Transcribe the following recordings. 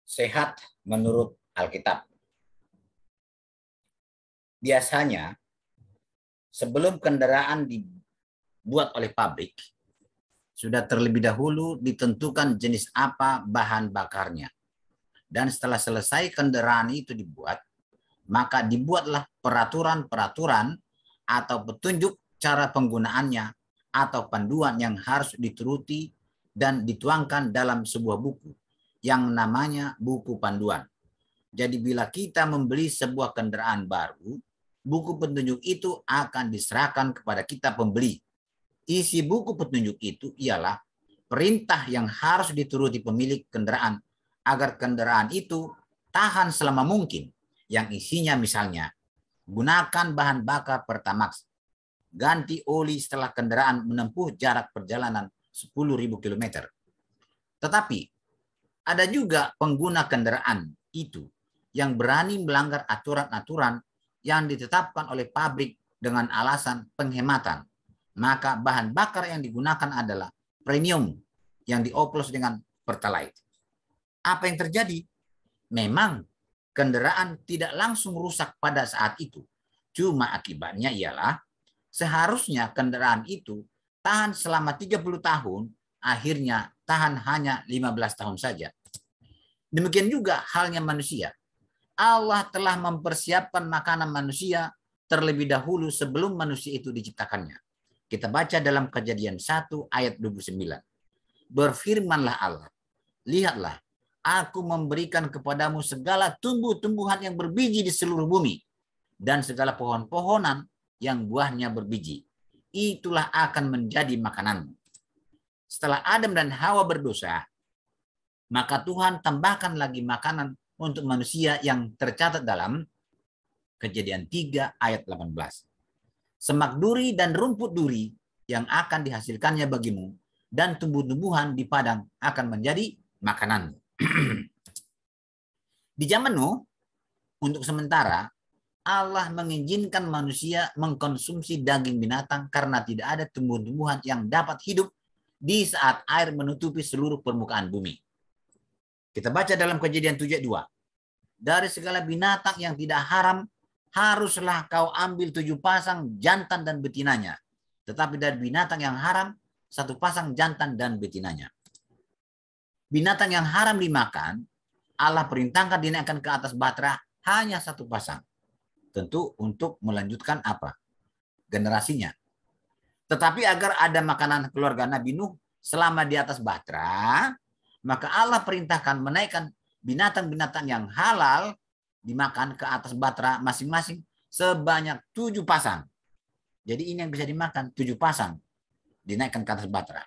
Sehat menurut Alkitab. Biasanya sebelum kendaraan dibuat oleh pabrik, sudah terlebih dahulu ditentukan jenis apa bahan bakarnya. Dan setelah selesai kendaraan itu dibuat, maka dibuatlah peraturan-peraturan atau petunjuk cara penggunaannya atau panduan yang harus dituruti dan dituangkan dalam sebuah buku yang namanya buku panduan. Jadi bila kita membeli sebuah kendaraan baru, buku petunjuk itu akan diserahkan kepada kita pembeli. Isi buku petunjuk itu ialah perintah yang harus dituruti pemilik kendaraan agar kendaraan itu tahan selama mungkin. Yang isinya misalnya, gunakan bahan bakar Pertamax, ganti oli setelah kendaraan menempuh jarak perjalanan 10.000 km. Tetapi ada juga pengguna kendaraan itu yang berani melanggar aturan-aturan yang ditetapkan oleh pabrik dengan alasan penghematan. Maka bahan bakar yang digunakan adalah premium yang dioplos dengan pertalite. Apa yang terjadi? Memang kendaraan tidak langsung rusak pada saat itu. Cuma akibatnya ialah seharusnya kendaraan itu tahan selama 30 tahun, akhirnya tahan hanya 15 tahun saja. Demikian juga halnya manusia. Allah telah mempersiapkan makanan manusia terlebih dahulu sebelum manusia itu diciptakannya. Kita baca dalam Kejadian 1 ayat 29. Berfirmanlah Allah, lihatlah, aku memberikan kepadamu segala tumbuh-tumbuhan yang berbiji di seluruh bumi dan segala pohon-pohonan yang buahnya berbiji. Itulah akan menjadi makananmu. Setelah Adam dan Hawa berdosa, maka Tuhan tambahkan lagi makanan untuk manusia yang tercatat dalam Kejadian 3 ayat 18. Semak duri dan rumput duri yang akan dihasilkannya bagimu dan tumbuh-tumbuhan di padang akan menjadi makananmu. Di zaman Nuh, untuk sementara, Allah mengizinkan manusia mengkonsumsi daging binatang karena tidak ada tumbuh-tumbuhan yang dapat hidup di saat air menutupi seluruh permukaan bumi. Kita baca dalam Kejadian 7:2. Dari segala binatang yang tidak haram, haruslah kau ambil 7 pasang jantan dan betinanya. Tetapi dari binatang yang haram, 1 pasang jantan dan betinanya. Binatang yang haram dimakan, Allah perintahkan dinaikkan ke atas batra hanya 1 pasang. Tentu untuk melanjutkan apa? Generasinya. Tetapi agar ada makanan keluarga Nabi Nuh selama di atas batra, maka Allah perintahkan menaikkan binatang-binatang yang halal dimakan ke atas batra masing-masing sebanyak 7 pasang. Jadi ini yang bisa dimakan 7 pasang dinaikkan ke atas batra.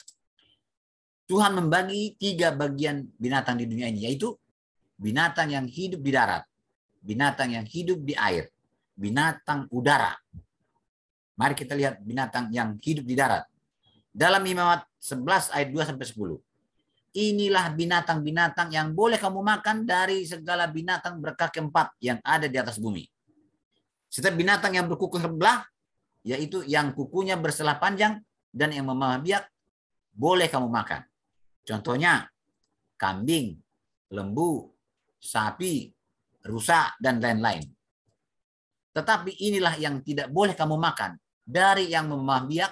Tuhan membagi 3 bagian binatang di dunia ini, yaitu binatang yang hidup di darat, binatang yang hidup di air, binatang udara. Mari kita lihat binatang yang hidup di darat. Dalam Imamat 11 ayat 2-10. Inilah binatang-binatang yang boleh kamu makan dari segala binatang berkaki 4 yang ada di atas bumi. Setiap binatang yang berkuku sebelah, yaitu yang kukunya berselah panjang dan yang memamah biak, boleh kamu makan. Contohnya, kambing, lembu, sapi, rusa, dan lain-lain. Tetapi inilah yang tidak boleh kamu makan, dari yang memamah biak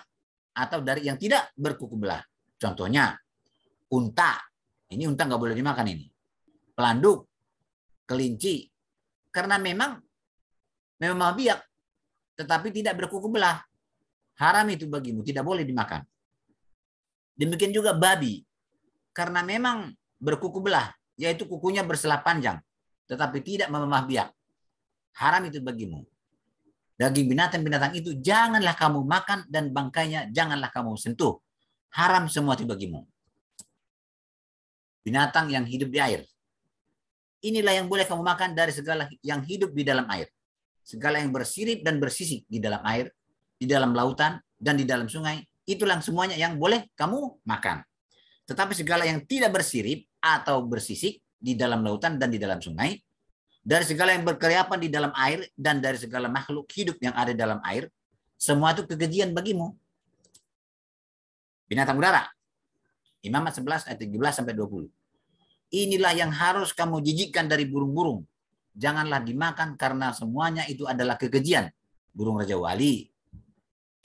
atau dari yang tidak berkuku belah. Contohnya, unta. Ini unta nggak boleh dimakan ini. Pelanduk, kelinci. Karena memang biak, tetapi tidak berkuku belah. Haram itu bagimu, tidak boleh dimakan. Demikian juga babi. Karena memang berkuku belah, yaitu kukunya berselah panjang, tetapi tidak memamah biak. Haram itu bagimu. Daging binatang-binatang itu janganlah kamu makan dan bangkainya janganlah kamu sentuh. Haram semua itu bagimu. Binatang yang hidup di air. Inilah yang boleh kamu makan dari segala yang hidup di dalam air. Segala yang bersirip dan bersisik di dalam air, di dalam lautan, dan di dalam sungai, itulah semuanya yang boleh kamu makan. Tetapi segala yang tidak bersirip atau bersisik di dalam lautan dan di dalam sungai, dari segala yang berkeriapan di dalam air, dan dari segala makhluk hidup yang ada dalam air, semua itu kekejian bagimu. Binatang udara. Imamat 11 ayat 17-20. inilah yang harus kamu jijikkan dari burung-burung. Janganlah dimakan karena semuanya itu adalah kekejian. Burung Raja Wali,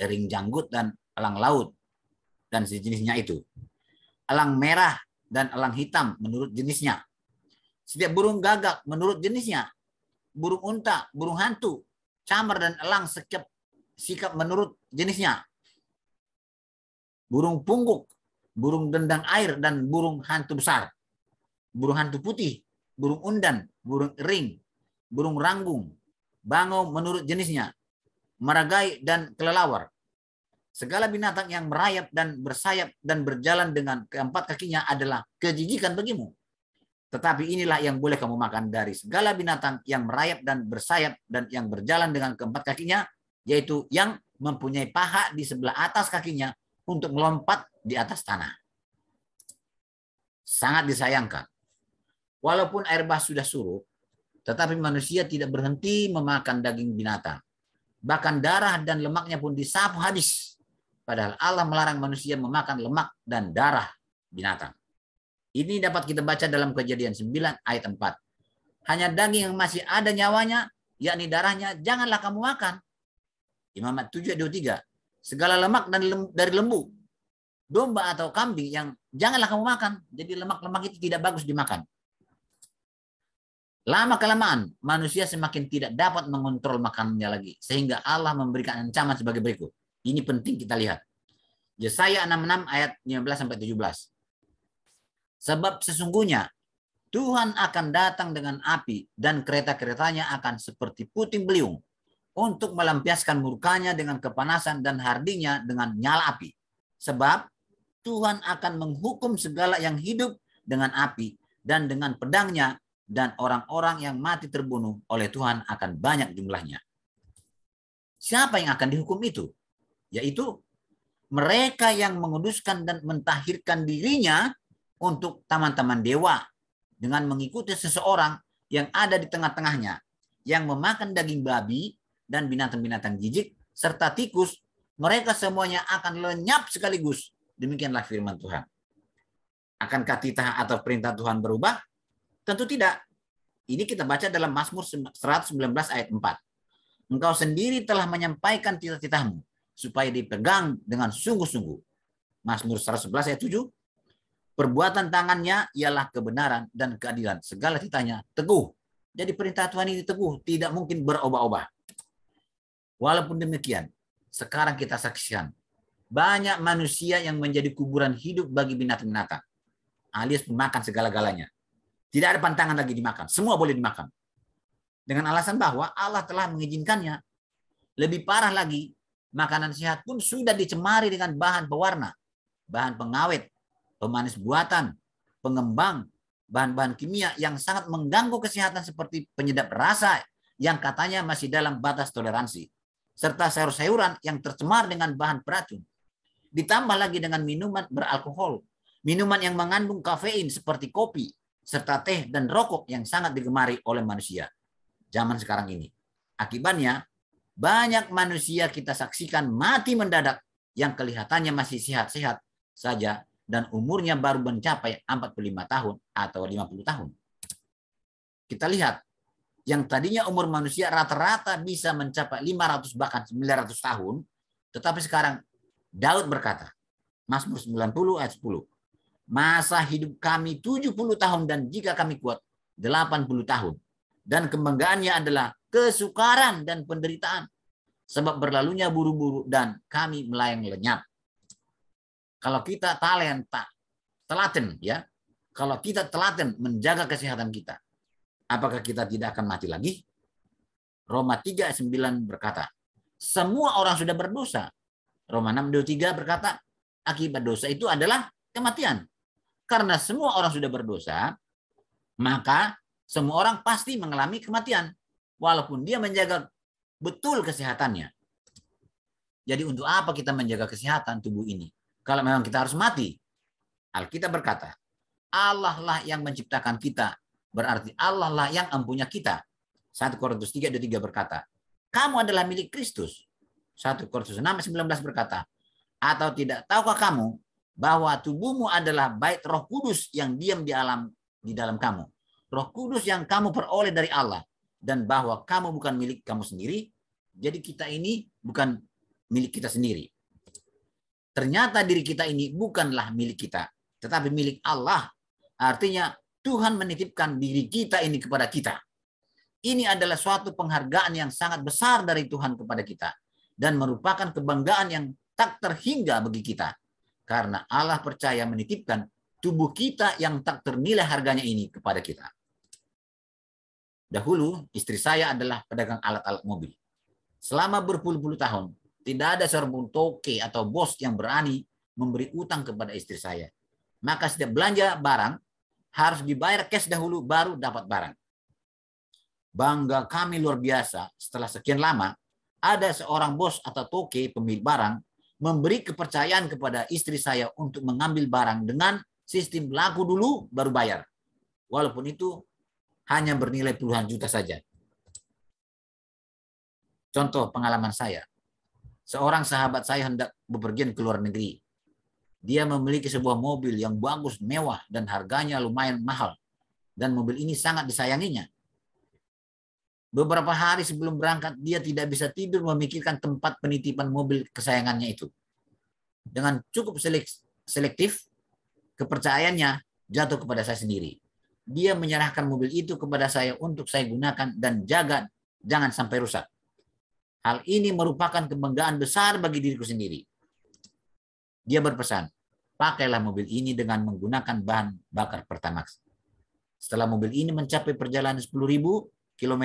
ering janggut, dan elang laut, dan sejenisnya itu. Elang merah dan elang hitam menurut jenisnya. Setiap burung gagak menurut jenisnya. Burung unta, burung hantu, camar, dan elang sikap menurut jenisnya. Burung pungguk, burung dendang air, dan burung hantu besar. Burung hantu putih, burung undan, burung ering, burung ranggung, bangau menurut jenisnya, meragai, dan kelelawar. Segala binatang yang merayap dan bersayap dan berjalan dengan keempat kakinya adalah kejijikan bagimu. Tetapi inilah yang boleh kamu makan dari segala binatang yang merayap dan bersayap dan yang berjalan dengan keempat kakinya, yaitu yang mempunyai paha di sebelah atas kakinya untuk melompat di atas tanah. Sangat disayangkan. Walaupun air bah sudah surut, tetapi manusia tidak berhenti memakan daging binatang. Bahkan darah dan lemaknya pun disapu habis. Padahal Allah melarang manusia memakan lemak dan darah binatang. Ini dapat kita baca dalam Kejadian 9 ayat 4. Hanya daging yang masih ada nyawanya, yakni darahnya, janganlah kamu makan. Imamat 7 ayat 23. Segala lemak dari lembu, domba atau kambing yang janganlah kamu makan. Jadi lemak-lemak itu tidak bagus dimakan. Lama-kelamaan, manusia semakin tidak dapat mengontrol makanannya lagi. Sehingga Allah memberikan ancaman sebagai berikut. Ini penting kita lihat. Yesaya 66 ayat 15-17. Sebab sesungguhnya Tuhan akan datang dengan api dan kereta-keretanya akan seperti puting beliung untuk melampiaskan murkanya dengan kepanasan dan hardinya dengan nyala api. Sebab Tuhan akan menghukum segala yang hidup dengan api dan dengan pedangnya, dan orang-orang yang mati terbunuh oleh Tuhan akan banyak jumlahnya. Siapa yang akan dihukum itu? Yaitu mereka yang menguduskan dan mentahirkan dirinya untuk taman-taman dewa dengan mengikuti seseorang yang ada di tengah-tengahnya, yang memakan daging babi dan binatang-binatang jijik serta tikus. Mereka semuanya akan lenyap sekaligus. Demikianlah firman Tuhan. Akankah titah atau perintah Tuhan berubah? Tentu tidak. Ini kita baca dalam Mazmur 119 ayat 4. Engkau sendiri telah menyampaikan titah-titahmu supaya dipegang dengan sungguh-sungguh. Mazmur 111 ayat 7. Perbuatan tangannya ialah kebenaran dan keadilan. Segala titahnya teguh. Jadi perintah Tuhan ini teguh, tidak mungkin berubah-ubah. Walaupun demikian, sekarang kita saksikan banyak manusia yang menjadi kuburan hidup bagi binatang-binatang, alias memakan segala-galanya. Tidak ada pantangan lagi dimakan, semua boleh dimakan. Dengan alasan bahwa Allah telah mengizinkannya. Lebih parah lagi, makanan sehat pun sudah dicemari dengan bahan pewarna, bahan pengawet, pemanis buatan, pengembang, bahan-bahan kimia yang sangat mengganggu kesehatan seperti penyedap rasa yang katanya masih dalam batas toleransi, serta sayur-sayuran yang tercemar dengan bahan beracun. Ditambah lagi dengan minuman beralkohol, minuman yang mengandung kafein seperti kopi, serta teh dan rokok yang sangat digemari oleh manusia zaman sekarang ini. Akibatnya, banyak manusia kita saksikan mati mendadak yang kelihatannya masih sehat-sehat saja dan umurnya baru mencapai 45 tahun atau 50 tahun. Kita lihat, yang tadinya umur manusia rata-rata bisa mencapai 500 bahkan 900 tahun, tetapi sekarang Daud berkata, Mazmur 90 ayat 10, masa hidup kami 70 tahun dan jika kami kuat 80 tahun. Dan kebanggaannya adalah kesukaran dan penderitaan. Sebab berlalunya buru-buru dan kami melayang lenyap. Kalau kita telaten ya, kalau kita telaten menjaga kesehatan kita, apakah kita tidak akan mati lagi? Roma 3 ayat 9 berkata, semua orang sudah berdosa. Roma 6:23 berkata, akibat dosa itu adalah kematian. Karena semua orang sudah berdosa, maka semua orang pasti mengalami kematian, walaupun dia menjaga betul kesehatannya. Jadi untuk apa kita menjaga kesehatan tubuh ini? Kalau memang kita harus mati. Alkitab berkata, Allah lah yang menciptakan kita, berarti Allah lah yang empunya kita. 1 Korintus 3:3 berkata, kamu adalah milik Kristus. 1 Korintus 6:19 berkata, atau tidak tahukah kamu bahwa tubuhmu adalah bait Roh Kudus yang diam di di dalam kamu. Roh Kudus yang kamu peroleh dari Allah. Dan bahwa kamu bukan milik kamu sendiri. Jadi kita ini bukan milik kita sendiri. Ternyata diri kita ini bukanlah milik kita, tetapi milik Allah. Artinya Tuhan menitipkan diri kita ini kepada kita. Ini adalah suatu penghargaan yang sangat besar dari Tuhan kepada kita. Dan merupakan kebanggaan yang tak terhingga bagi kita. Karena Allah percaya menitipkan tubuh kita yang tak ternilai harganya ini kepada kita. Dahulu istri saya adalah pedagang alat-alat mobil. Selama berpuluh-puluh tahun, tidak ada seorang pun toke atau bos yang berani memberi utang kepada istri saya. Maka setiap belanja barang harus dibayar cash dahulu baru dapat barang. Bangga kami luar biasa setelah sekian lama ada seorang bos atau toke pemilik barang memberi kepercayaan kepada istri saya untuk mengambil barang dengan sistem laku dulu baru bayar. Walaupun itu hanya bernilai puluhan juta saja. Contoh pengalaman saya. Seorang sahabat saya hendak bepergian ke luar negeri. Dia memiliki sebuah mobil yang bagus, mewah, dan harganya lumayan mahal. Dan mobil ini sangat disayanginya. Beberapa hari sebelum berangkat, dia tidak bisa tidur memikirkan tempat penitipan mobil kesayangannya itu. Dengan cukup selektif, kepercayaannya jatuh kepada saya sendiri. Dia menyerahkan mobil itu kepada saya untuk saya gunakan dan jaga jangan sampai rusak. Hal ini merupakan kebanggaan besar bagi diriku sendiri. Dia berpesan, pakailah mobil ini dengan menggunakan bahan bakar Pertamax. Setelah mobil ini mencapai perjalanan 10.000 km,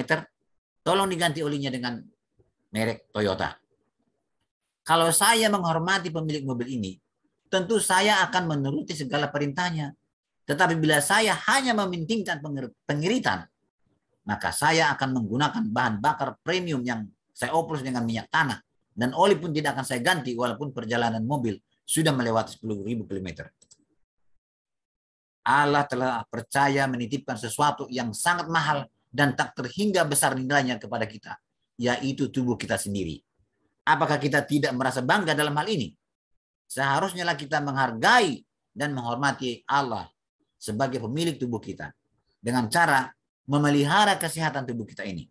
tolong diganti olinya dengan merek Toyota. Kalau saya menghormati pemilik mobil ini, tentu saya akan menuruti segala perintahnya. Tetapi bila saya hanya mementingkan pengiritan, maka saya akan menggunakan bahan bakar premium yang saya oplos dengan minyak tanah. Dan oli pun tidak akan saya ganti walaupun perjalanan mobil sudah melewati 10.000 km. Allah telah percaya menitipkan sesuatu yang sangat mahal dan tak terhingga besar nilainya kepada kita, yaitu tubuh kita sendiri. Apakah kita tidak merasa bangga dalam hal ini? Seharusnya kita menghargai dan menghormati Allah sebagai pemilik tubuh kita dengan cara memelihara kesehatan tubuh kita ini.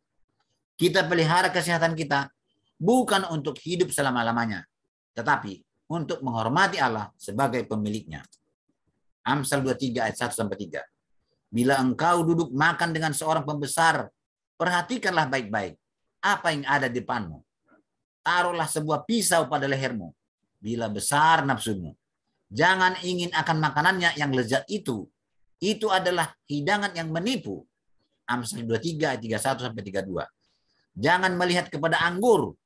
Kita pelihara kesehatan kita bukan untuk hidup selama-lamanya, tetapi untuk menghormati Allah sebagai pemiliknya. Amsal 23 ayat 1-3. Bila engkau duduk makan dengan seorang pembesar, perhatikanlah baik-baik apa yang ada di depanmu. Taruhlah sebuah pisau pada lehermu. Bila besar nafsumu, jangan ingin akan makanannya yang lezat itu. Itu adalah hidangan yang menipu. Amsal 23 ayat 31-32. Jangan melihat kepada anggur.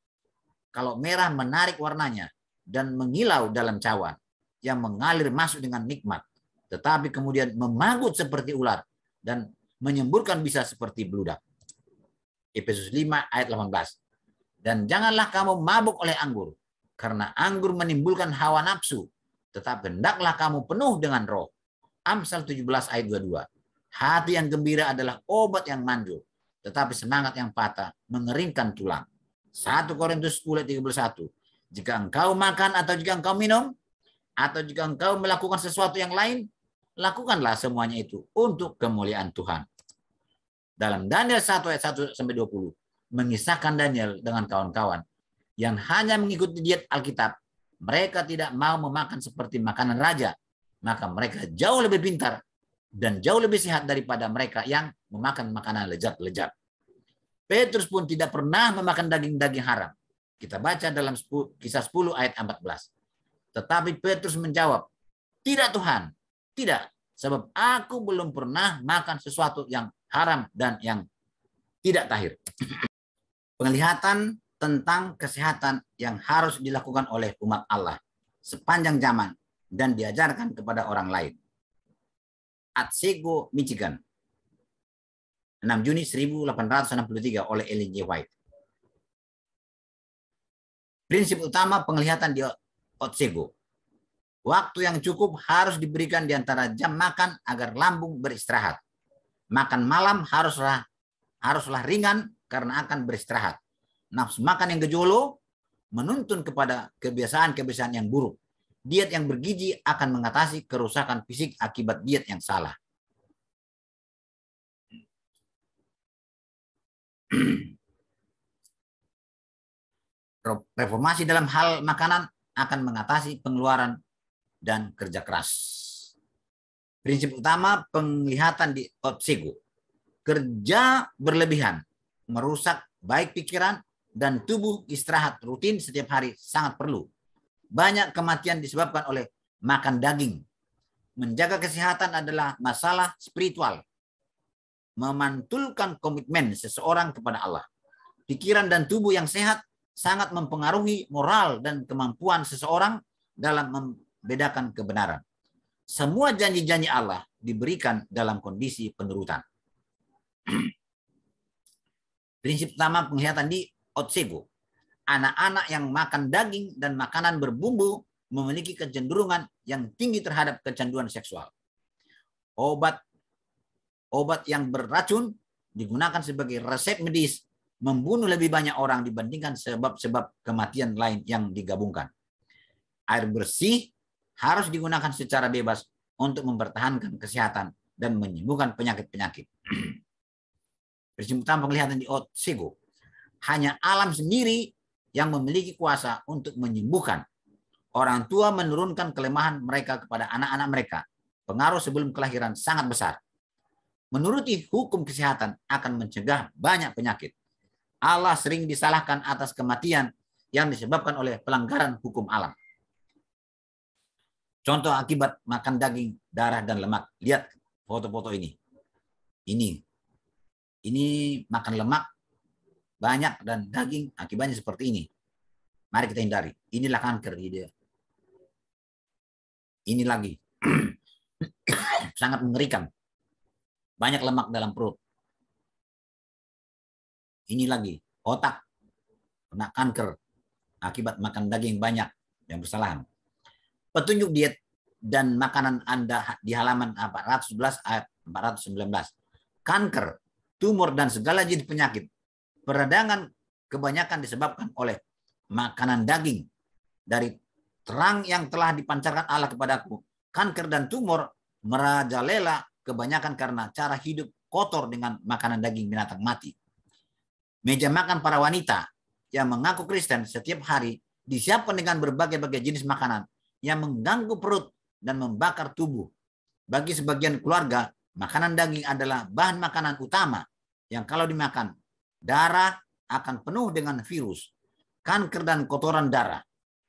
Kalau merah menarik warnanya dan mengilau dalam cawan yang mengalir masuk dengan nikmat. Tetapi kemudian memagut seperti ular dan menyemburkan bisa seperti beludak. Efesus 5 ayat 18. Dan janganlah kamu mabuk oleh anggur, karena anggur menimbulkan hawa nafsu, tetapi hendaklah kamu penuh dengan roh. Amsal 17 ayat 22. Hati yang gembira adalah obat yang manjur, tetapi semangat yang patah mengeringkan tulang. 1 Korintus 10 ayat 31. Jika engkau makan atau jika engkau minum, atau jika engkau melakukan sesuatu yang lain, lakukanlah semuanya itu untuk kemuliaan Tuhan. Dalam Daniel 1 ayat 1-20, mengisahkan Daniel dengan kawan-kawan yang hanya mengikuti diet Alkitab, mereka tidak mau memakan seperti makanan raja, maka mereka jauh lebih pintar dan jauh lebih sehat daripada mereka yang memakan makanan lezat-lezat. Petrus pun tidak pernah memakan daging-daging haram. Kita baca dalam Kisah 10 ayat 14. Tetapi Petrus menjawab, tidak Tuhan, tidak, sebab aku belum pernah makan sesuatu yang haram dan yang tidak tahir. Penglihatan tentang kesehatan yang harus dilakukan oleh umat Allah sepanjang zaman dan diajarkan kepada orang lain. Otsego, Michigan, 6 Juni 1863 oleh Ellen G. White. Prinsip utama penglihatan di Otsego. Waktu yang cukup harus diberikan di antara jam makan agar lambung beristirahat. Makan malam haruslah ringan karena akan beristirahat. Nafsu makan yang gejolo menuntun kepada kebiasaan-kebiasaan yang buruk. Diet yang bergizi akan mengatasi kerusakan fisik akibat diet yang salah. Reformasi dalam hal makanan akan mengatasi pengeluaran dan kerja keras. Prinsip utama penglihatan di Otsego. Kerja berlebihan merusak baik pikiran dan tubuh. Istirahat rutin setiap hari sangat perlu. Banyak kematian disebabkan oleh makan daging. Menjaga kesehatan adalah masalah spiritual. Memantulkan komitmen seseorang kepada Allah. Pikiran dan tubuh yang sehat sangat mempengaruhi moral dan kemampuan seseorang dalam membedakan kebenaran. Semua janji-janji Allah diberikan dalam kondisi penurutan. Prinsip utama penglihatan di Otsego. Anak-anak yang makan daging dan makanan berbumbu memiliki kecenderungan yang tinggi terhadap kecanduan seksual. Obat yang beracun digunakan sebagai resep medis membunuh lebih banyak orang dibandingkan sebab-sebab kematian lain yang digabungkan. Air bersih harus digunakan secara bebas untuk mempertahankan kesehatan dan menyembuhkan penyakit-penyakit. Prinsip utama penglihatan di Otsego. Hanya alam sendiri yang memiliki kuasa untuk menyembuhkan. Orang tua menurunkan kelemahan mereka kepada anak-anak mereka. Pengaruh sebelum kelahiran sangat besar. Menuruti hukum kesehatan akan mencegah banyak penyakit. Allah sering disalahkan atas kematian yang disebabkan oleh pelanggaran hukum alam. Contoh akibat makan daging, darah, dan lemak. Lihat foto-foto ini. Ini makan lemak banyak dan daging, akibatnya seperti ini. Mari kita hindari. Inilah kanker dia. Ini lagi. Sangat mengerikan. Banyak lemak dalam perut. Ini lagi. Otak. Kena kanker. Akibat makan daging banyak yang bersalahan. Petunjuk diet dan makanan Anda di halaman 411 ayat 419. Kanker, tumor, dan segala jenis penyakit. Peradangan kebanyakan disebabkan oleh makanan daging. Dari terang yang telah dipancarkan Allah kepadaku, kanker dan tumor merajalela kebanyakan karena cara hidup kotor dengan makanan daging binatang mati. Meja makan para wanita yang mengaku Kristen setiap hari disiapkan dengan berbagai-bagai jenis makanan yang mengganggu perut dan membakar tubuh. Bagi sebagian keluarga, makanan daging adalah bahan makanan utama yang kalau dimakan, darah akan penuh dengan virus, kanker, dan kotoran darah.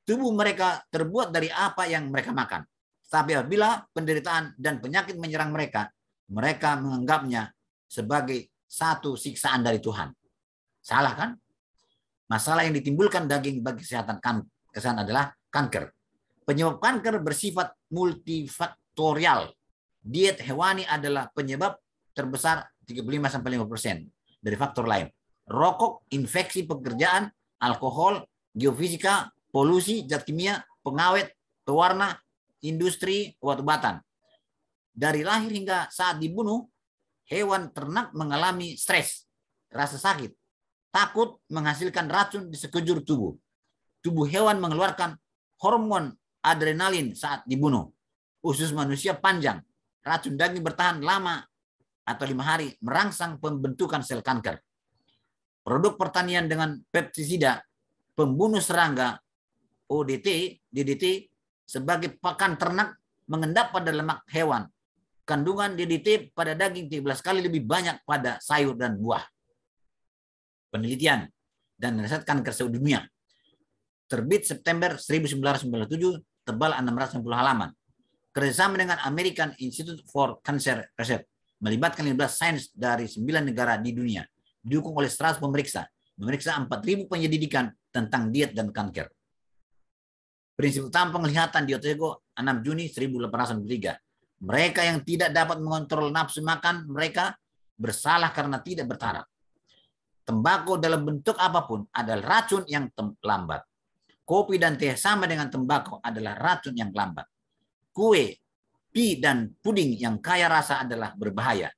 Tubuh mereka terbuat dari apa yang mereka makan. Tapi apabila penderitaan dan penyakit menyerang mereka, mereka menganggapnya sebagai satu siksaan dari Tuhan. Salah kan? Masalah yang ditimbulkan daging bagi kesehatan adalah kanker. Penyebab kanker bersifat multifaktorial. Diet hewani adalah penyebab terbesar 35-50% dari faktor lain. Rokok, infeksi pekerjaan, alkohol, geofisika, polusi, zat kimia, pengawet, pewarna, industri, obat-obatan. Dari lahir hingga saat dibunuh, hewan ternak mengalami stres, rasa sakit, takut, menghasilkan racun di sekujur tubuh. Tubuh hewan mengeluarkan hormon adrenalin saat dibunuh. Usus manusia panjang. Racun daging bertahan lama atau 5 hari merangsang pembentukan sel kanker. Produk pertanian dengan pestisida, pembunuh serangga, ODT, DDT, sebagai pakan ternak mengendap pada lemak hewan. Kandungan DDT pada daging 13 kali lebih banyak pada sayur dan buah. Penelitian dan riset kanker sedunia. Terbit September 1997, tebal 690 halaman. Kerjasama dengan American Institute for Cancer Research, melibatkan 15 sains dari 9 negara di dunia, didukung oleh 100 pemeriksa, memeriksa 4.000 penyelidikan tentang diet dan kanker. Prinsip utama penglihatan di Otsego 6 Juni 1893. Mereka yang tidak dapat mengontrol nafsu makan mereka bersalah karena tidak bertaraf. Tembakau dalam bentuk apapun adalah racun yang lambat. Kopi dan teh sama dengan tembakau adalah racun yang lambat. Kue, pie, dan puding yang kaya rasa adalah berbahaya.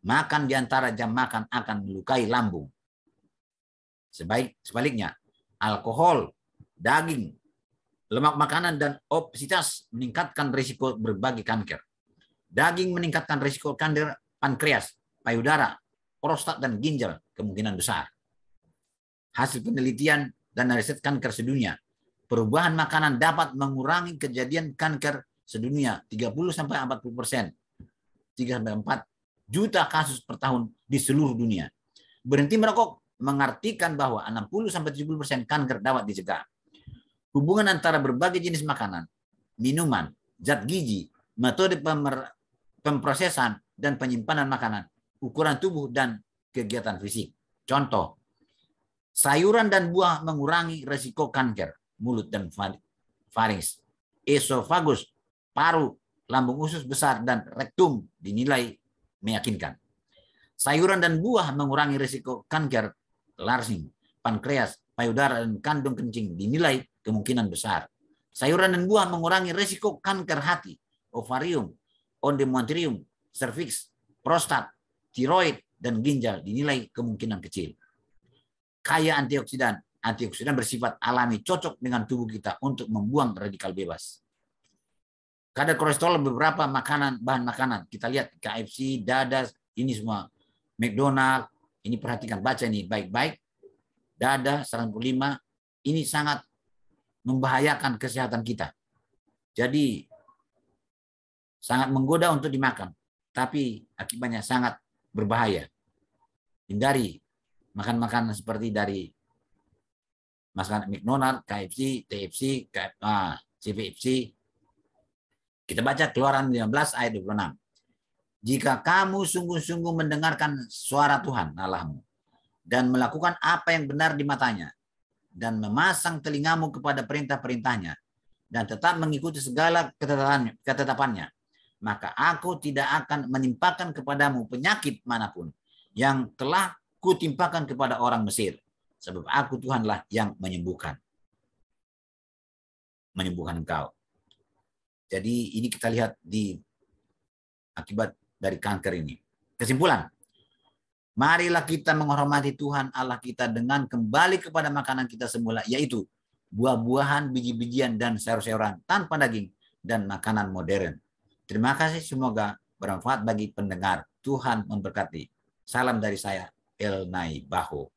Makan di antara jam makan akan melukai lambung. Sebaliknya, alkohol, daging, lemak makanan, dan obesitas meningkatkan risiko berbagai kanker. Daging meningkatkan risiko kanker pankreas, payudara, prostat, dan ginjal kemungkinan besar. Hasil penelitian dan riset kanker sedunia, perubahan makanan dapat mengurangi kejadian kanker sedunia 30-40%, 3-4 juta kasus per tahun di seluruh dunia. Berhenti merokok mengartikan bahwa 60-70% kanker dapat dicegah. Hubungan antara berbagai jenis makanan, minuman, zat gizi, metode pemprosesan dan penyimpanan makanan, ukuran tubuh, dan kegiatan fisik. Contoh, sayuran dan buah mengurangi resiko kanker mulut dan farinks, esofagus, paru, lambung usus besar, dan rektum dinilai meyakinkan. Sayuran dan buah mengurangi risiko kanker laring, pankreas, payudara, dan kandung kencing dinilai kemungkinan besar. Sayuran dan buah mengurangi risiko kanker hati, ovarium, endometrium, serviks, prostat, tiroid, dan ginjal dinilai kemungkinan kecil. Kaya antioksidan. Antioksidan bersifat alami, cocok dengan tubuh kita untuk membuang radikal bebas. Kadar kolesterol beberapa makanan, bahan makanan. Kita lihat KFC, Dadas, ini semua. McDonald, ini perhatikan, baca ini baik-baik. Dada 105, ini sangat membahayakan kesehatan kita. Jadi sangat menggoda untuk dimakan, tapi akibatnya sangat berbahaya. Hindari makan makanan seperti dari masakan McDonald, KFC, TFC, CVFC. Kita baca Keluaran 15 ayat 26. Jika kamu sungguh-sungguh mendengarkan suara Tuhan Allahmu dan melakukan apa yang benar di matanya dan memasang telingamu kepada perintah-perintahnya dan tetap mengikuti segala ketetapannya, maka aku tidak akan menimpakan kepadamu penyakit manapun yang telah kutimpakan kepada orang Mesir, sebab aku Tuhanlah yang menyembuhkan engkau. Jadi ini kita lihat di akibat dari kanker ini. Kesimpulan, marilah kita menghormati Tuhan Allah kita dengan kembali kepada makanan kita semula, yaitu buah-buahan, biji-bijian, dan sayur-sayuran tanpa daging, dan makanan modern. Terima kasih, semoga bermanfaat bagi pendengar. Tuhan memberkati. Salam dari saya, Elnai Baho.